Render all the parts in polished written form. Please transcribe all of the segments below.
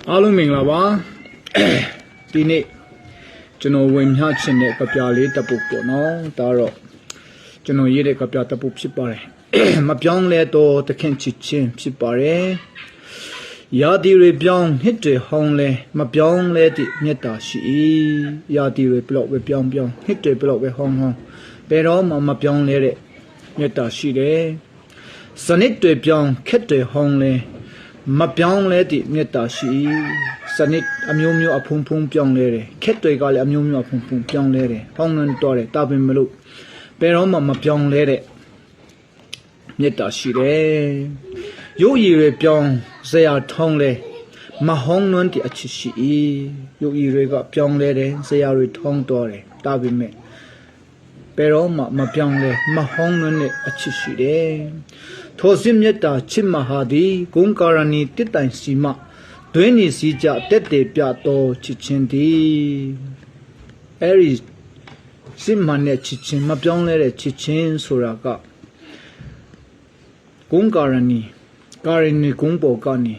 အားလုံးမင်္ဂလာပါဒီနေ့ကျွန်တော်ဝင်မျှချင်တဲ့ကပြလေးတစ်ပုဒ်ပေါ့နော်ဒါတော့ကျွန်တော်ရေးတဲ့ကပြတစ်ပုဒ်ဖြစ်ပါတယ်မပြောင်းလဲတော့တခင်ချစ်ချင်းဖြစ်ပါတယ်ရာသီတွေပြောင်းနှစ်တွေဟောင်းလဲမပြောင်းလဲသည့်မေတ္တာရှိရာသီတွေဘလောက်ပဲပြောင်းနှစ်တွေဘလောက်ပဲဟောင်းဘယ်တော့မှမပြောင်းလဲတဲ့မေတ္တာရှိတယ်စနစ်တွေပြောင်းခက်တွေဟောင်းလဲမပြောင်းလဲသည့်မေတ္တာရှိစနစ်အမျိုးမျိုးအဖုံဖုံပြောင်းလဲတယ်ခက်တွေကလည်းအမျိုးမျိုးအဖုံဖုံပြောင်းလဲတယ်ဟောင်းနှံတော့တယ်တာပင်မလို့ဘယ်တော့မှမပြောင်းလဲတဲ့မေတ္တာရှိတယ်ရုပ်ရည်တွေပြောင်းစရာထောင်းလဲမဟောင်းနှံတဲ့အချစ်ရှိရုပ်ရည်တွေကပြောင်းလဲတယ်စရာတွေထောင်းတော့တယ်တာပင်မဲ့ဘယ်တော့မှမပြောင်းလဲမဟောင်းနှံတဲ့အချစ်ရှိတယ်ထိုစစ်မြတ်တာချစ်မဟာသည်ဂုံကာရဏီတစ်တိုင်စီမတွင်းနေစီကြတက်တယ်ပြတော်ချစ်ချင်းသည်အဲ့ဒီစစ်မှန်တဲ့ချစ်ချင်းမပြောင်းလဲတဲ့ချစ်ချင်းဆိုတာကဂုံကာရဏီဂုံပေါ်ကနေ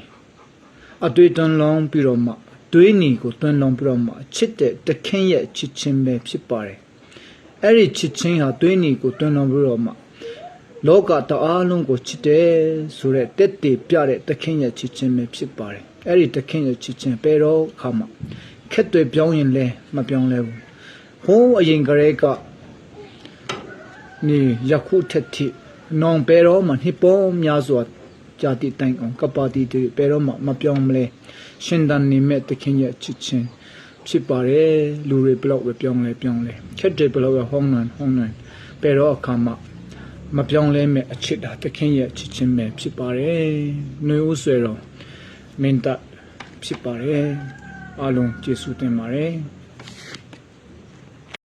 အတွေ့တန်လောင်းပြီးတော့မှတွင်းနေကိုတွန်းလောင်းပြီးတော့မှချစ်တဲ့တခင်ရဲ့ချစ်ချင်းပဲဖြစ်ပါတယ်အဲ့ဒီချစ်ချင်းဟာတွင်းနေကိုတွန်းလောင်းပြီးတော့မှလောကတအားလုံးကိုချစ်တယ်ဆိုတဲ့တက်တည်ပြတဲ့တခင်ရဲ့ချစ်ချင်းပဲဖြစ်ပါတယ်အဲ့ဒီတခင်ရဲ့ချစ်ချင်းပဲတော့ခါမှာခက်တွေပြောင်းရင်လဲမပြောင်းလဲဘူးဟိုးအရင်ကလေးကနေယခုထက်ထိနောင်ပဲတော့မှနှစ်ပေါင်းများစွာကြာတိတိုင်အောင်ကပါတီတွေပဲတော့မှမပြောင်းမလဲရှင်တန်နေမဲ့တခင်ရဲ့ချစ်ချင်းဖြစ်ပါတယ်လူတွေဘလောက်ပဲပြောင်းလဲခက်တွေဘလောက်ပဲဟောင်းနှံပဲတော့အခါမှာမပြောင်းလဲမဲ့အချစ်တာတခင်ရဲ့ချစ်ချင်းပဲဖြစ်ပါတယ်နှွေဦးဆွေတော်မင်းတပ်ဖြစ်ပါတယ်အားလုံးကျေးဇူးတင်ပါတယ်